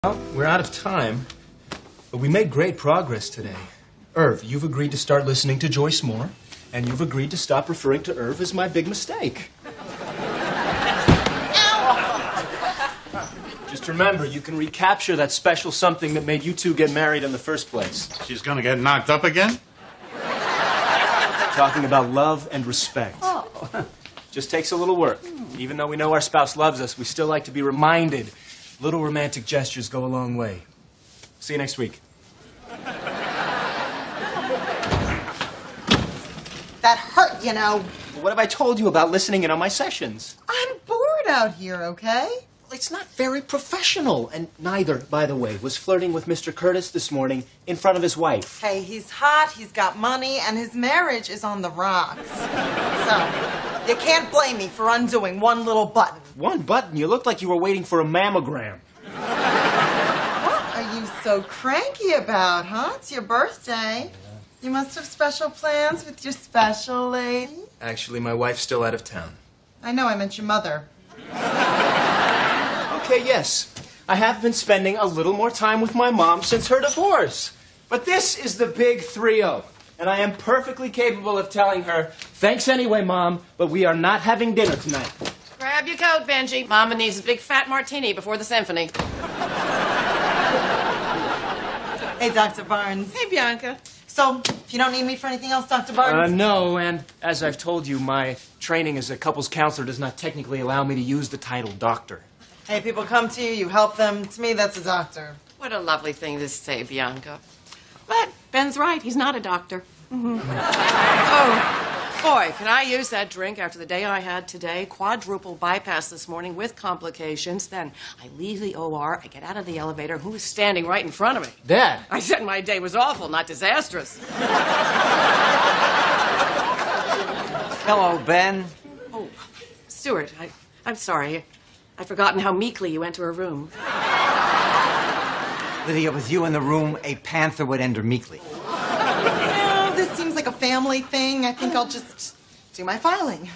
Well, we're out of time, but we made great progress today. Irv, you've agreed to start listening to Joyce more, and you've agreed to stop referring to Irv as my big mistake. Just remember, you can recapture that special something that made you two get married in the first place. She's gonna get knocked up again? Talking about love and respect. Oh. Just takes a little work. Even though we know our spouse loves us, we still like to be reminded. Little romantic gestures go a long way. See you next week. That hurt, you know. What have I told you about listening in on my sessions? I'm bored out here, okay? It's not very professional. And neither, by the way, was flirting with Mr. Curtis this morning in front of his wife. Hey, he's hot, he's got money, and his marriage is on the rocks. So, you can't blame me for undoing one little button. One button? You looked like you were waiting for a mammogram. What are you so cranky about, huh? It's your birthday. You must have special plans with your special lady. Actually, my wife's still out of town. I know, I meant your mother. Okay, yes. I have been spending a little more time with my mom since her divorce. But this is the big 3-0. And I am perfectly capable of telling her, thanks anyway, Mom, but we are not having dinner tonight. Grab your coat, Benji. Mama needs a big fat martini before the symphony. Hey, Dr. Barnes. Hey, Bianca. So, if you don't need me for anything else, Dr. Barnes? No, and as I've told you, my training as a couples counselor does not technically allow me to use the title doctor. Hey, people come to you, you help them. To me, that's a doctor. What a lovely thing to say, Bianca. But Ben's right. He's not a doctor. Mm-hmm. Oh, boy, can I use that drink after the day I had today? Quadruple bypass this morning with complications. Then I leave the OR, I get out of the elevator. Who is standing right in front of me? Dad. I said my day was awful, not disastrous. Hello, Ben. Oh, Stewart, I'm sorry. I'd forgotten how meekly you went to her room. Lydia, with you in the room, a panther would enter meekly. Well, this seems like a family thing. I think I'll just do my filing.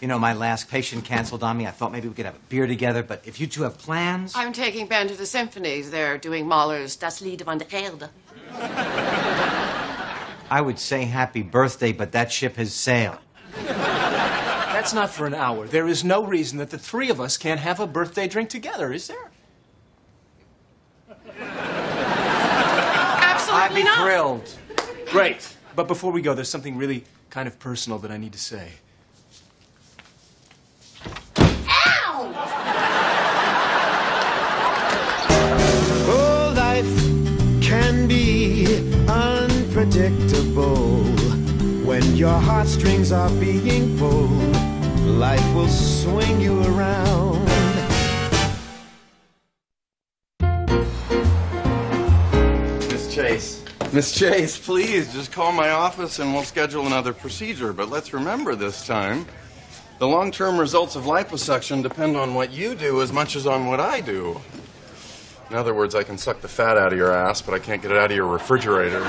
You know, my last patient canceled on me. I thought maybe we could have a beer together, but if you two have plans... I'm taking Ben to the symphonies. They're doing Mahler's Das Lied von der Erde. I would say happy birthday, but that ship has sailed. That's not for an hour. There is no reason that the three of us can't have a birthday drink together, is there? I'd be thrilled. Great. But before we go, there's something really kind of personal that I need to say. Ow! Oh, life can be unpredictable. When your heartstrings are being pulled, life will swing you around. Miss Chase, please, just call my office and we'll schedule another procedure. But let's remember this time, the long-term results of liposuction depend on what you do as much as on what I do. In other words, I can suck the fat out of your ass, but I can't get it out of your refrigerator.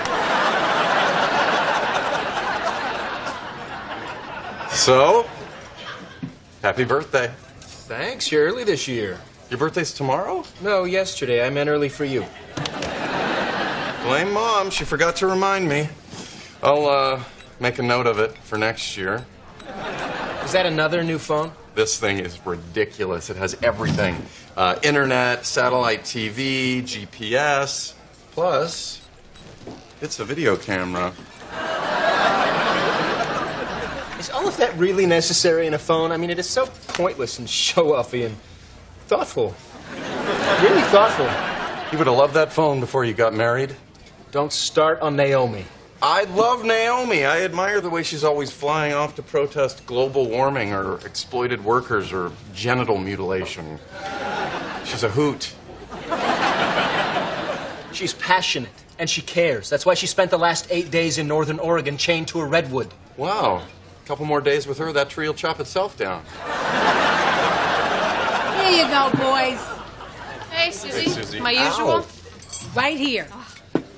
So, happy birthday. Thanks. You're early this year. Your birthday's tomorrow? No, yesterday. I meant early for you. Blame Mom. She forgot to remind me. I'll, make a note of it for next year. Is that another new phone? This thing is ridiculous. It has everything. Internet, satellite TV, GPS. Plus, it's a video camera. Is all of that really necessary in a phone? I mean, it is so pointless and show-offy and thoughtful. Really thoughtful. You would have loved that phone before you got married. Don't start on Naomi. I love Naomi. I admire the way she's always flying off to protest global warming or exploited workers or genital mutilation. She's a hoot. She's passionate, and she cares. That's why she spent the last 8 days in Northern Oregon chained to a redwood. Wow. A couple more days with her, that tree will chop itself down. Here you go, boys. Hey, Susie. Hey, Susie. My usual? Ow. Right here.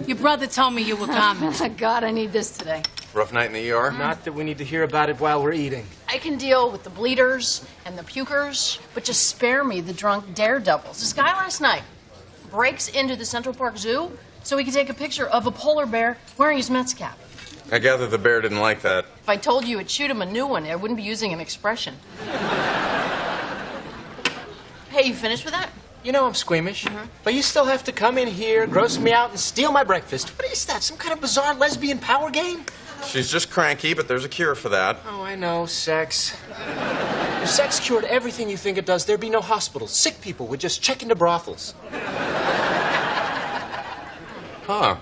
Your brother told me you were coming. God, I need this today. Rough night in the ER? Not that we need to hear about it while we're eating. I can deal with the bleeders and the pukers, but just spare me the drunk daredevils. This guy last night, breaks into the Central Park Zoo so he can take a picture of a polar bear wearing his Mets cap. I gather the bear didn't like that. If I told you it'd shoot him a new one, I wouldn't be using an expression. Hey, you finished with that? You know I'm squeamish, but you still have to come in here, gross me out, and steal my breakfast. What is that, some kind of bizarre lesbian power game? She's just cranky, but there's a cure for that. Oh, I know, sex. If sex cured everything you think it does, there'd be no hospitals. Sick people would just check into brothels. Huh.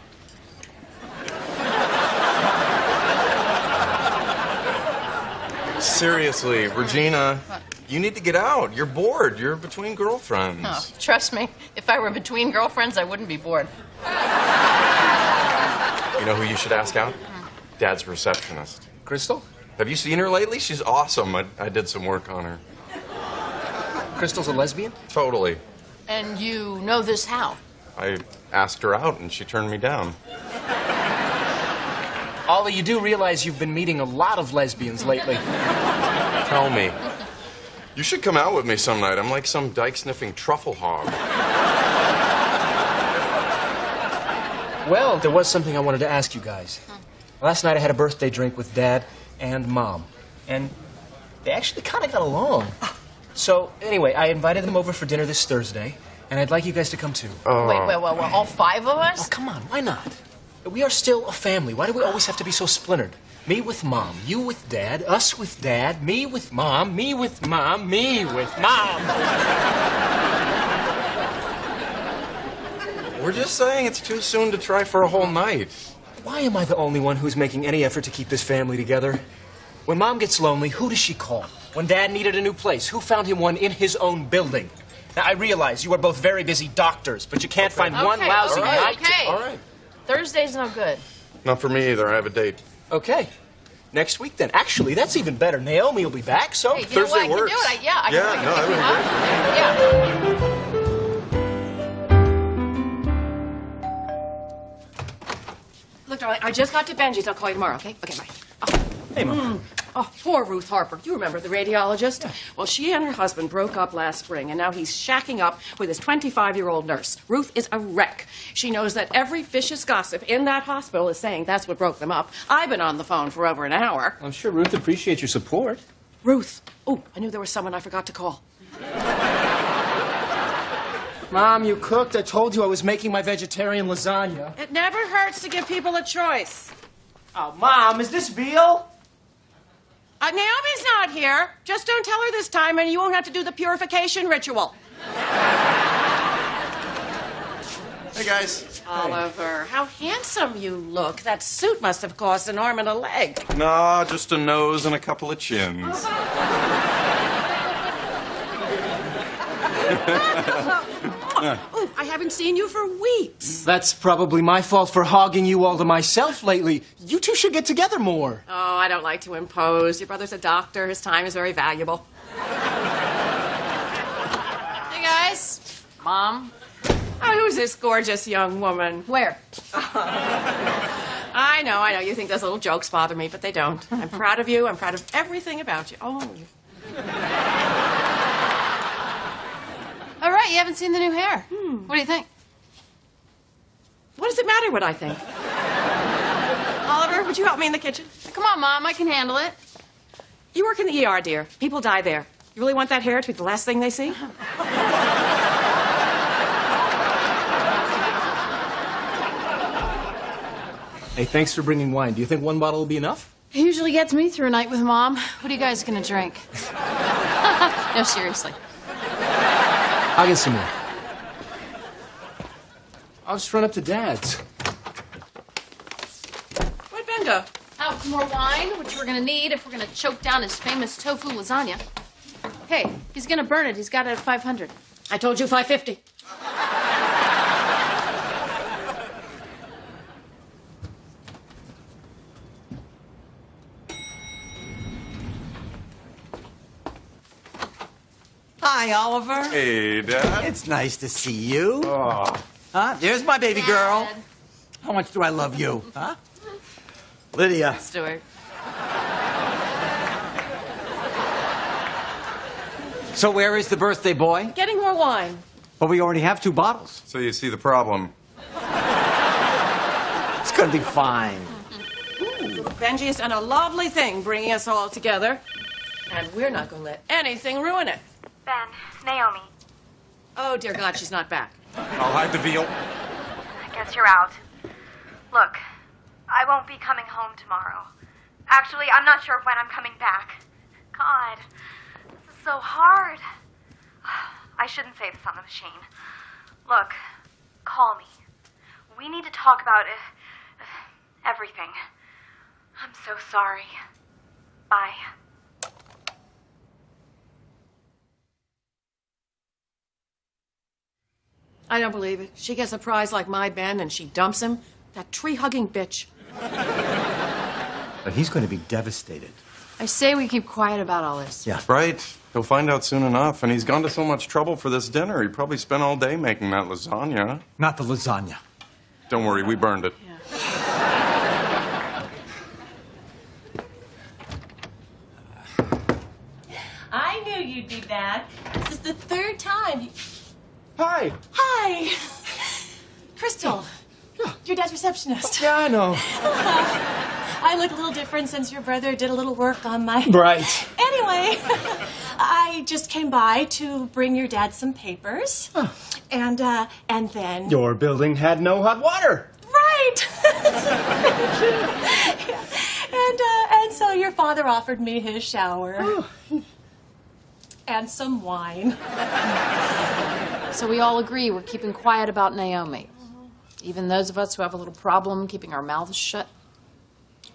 Seriously, Regina, you need to get out. You're bored. You're between girlfriends. Oh, trust me, if I were between girlfriends, I wouldn't be bored. You know who you should ask out? Dad's receptionist. Crystal? Have you seen her lately? She's awesome. I did some work on her. Crystal's a lesbian? Totally. And you know this how? I asked her out, and she turned me down. Ollie, you do realize you've been meeting a lot of lesbians lately. Tell me. You should come out with me some night. I'm like some dyke-sniffing truffle hog. Well, there was something I wanted to ask you guys. Last night I had a birthday drink with Dad and Mom, and they actually kind of got along. So, anyway, I invited them over for dinner this Thursday, and I'd like you guys to come too. Wait, all 5 of us? Oh, come on, why not? We are still a family. Why do we always have to be so splintered? Me with Mom, you with Dad, us with Dad, me with Mom, me with Mom, me with Mom. We're just saying it's too soon to try for a whole night. Why am I the only one who's making any effort to keep this family together? When Mom gets lonely, who does she call? When Dad needed a new place, who found him one in his own building? Now, I realize you are both very busy doctors, but you can't find one lousy night. Okay. All right. Thursday's no good. Not for me either. I have a date. Okay. Next week, then. Actually, that's even better. Naomi will be back, so... Hey, you know Thursday what? works. I can do it. I Yeah, no, can I would Yeah. Look, darling, I just got to Benji's. I'll call you tomorrow, okay? Okay, bye. Oh. Hey, Mom. Oh, poor Ruth Harper. You remember the radiologist? Yeah. Well, she and her husband broke up last spring, and now he's shacking up with his 25-year-old nurse. Ruth is a wreck. She knows that every vicious gossip in that hospital is saying that's what broke them up. I've been on the phone for over an hour. I'm sure Ruth appreciates your support. Ruth. Oh, I knew there was someone I forgot to call. Mom, you cooked. I told you I was making my vegetarian lasagna. It never hurts to give people a choice. Oh, Mom, is this veal? Naomi's not here. Just don't tell her this time, and you won't have to do the purification ritual. Hey, guys. Oliver, how handsome you look. That suit must have cost an arm and a leg. Nah, just a nose and a couple of chins. Oh, I haven't seen you for weeks. That's probably my fault for hogging you all to myself lately. You two should get together more. Oh, I don't like to impose. Your brother's a doctor. His time is very valuable. Hey, guys. Mom. Oh, who's this gorgeous young woman? Where? I know. You think those little jokes bother me, but they don't. I'm proud of you. I'm proud of everything about you. Oh. All right, you haven't seen the new hair. What do you think? What does it matter what I think? Oliver, would you help me in the kitchen? Come on, Mom, I can handle it. You work in the ER, dear. People die there. You really want that hair to be the last thing they see? Hey, thanks for bringing wine. Do you think one bottle will be enough? He usually gets me through a night with Mom. What are you guys gonna drink? No, seriously. I'll get some more. I'll just run up to Dad's. Where'd Ben go? Oh, some more wine, which we're gonna need if we're gonna choke down his famous tofu lasagna. Hey, he's gonna burn it. He's got it at 500. I told you 550. Hi, Oliver. Hey, Dad. It's nice to see you. Oh. Huh? There's my baby girl. Dad. How much do I love you? Huh? Lydia. Stewart. So where is the birthday boy? Getting more wine. But we already have 2 bottles. So you see the problem. It's gonna be fine. Benji has done a lovely thing bringing us all together. And we're not going to let anything ruin it. Ben, Naomi. Oh, dear God, she's not back. I'll hide the veal. I guess you're out. Look, I won't be coming home tomorrow. Actually, I'm not sure when I'm coming back. God, this is so hard. I shouldn't say this on the machine. Look, call me. We need to talk about everything. I'm so sorry. Bye. I don't believe it. She gets a prize like my Ben and she dumps him. That tree-hugging bitch. But he's going to be devastated. I say we keep quiet about all this. Yeah. Right. He'll find out soon enough. And he's gone to so much trouble for this dinner. He probably spent all day making that lasagna. Not the lasagna. Don't worry, we burned it. I knew you'd be back. This is the 3rd time. Hi. Hi. Crystal. Your dad's receptionist. Yeah, I know. I look a little different since your brother did a little work on my... Right. Anyway, I just came by to bring your dad some papers. Huh. And then... Your building had no hot water. Right. Yeah. And so your father offered me his shower. Oh. And some wine. So we all agree we're keeping quiet about Naomi. Even those of us who have a little problem keeping our mouths shut.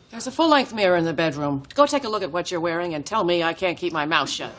There's a full-length mirror in the bedroom. Go take a look at what you're wearing and tell me I can't keep my mouth shut.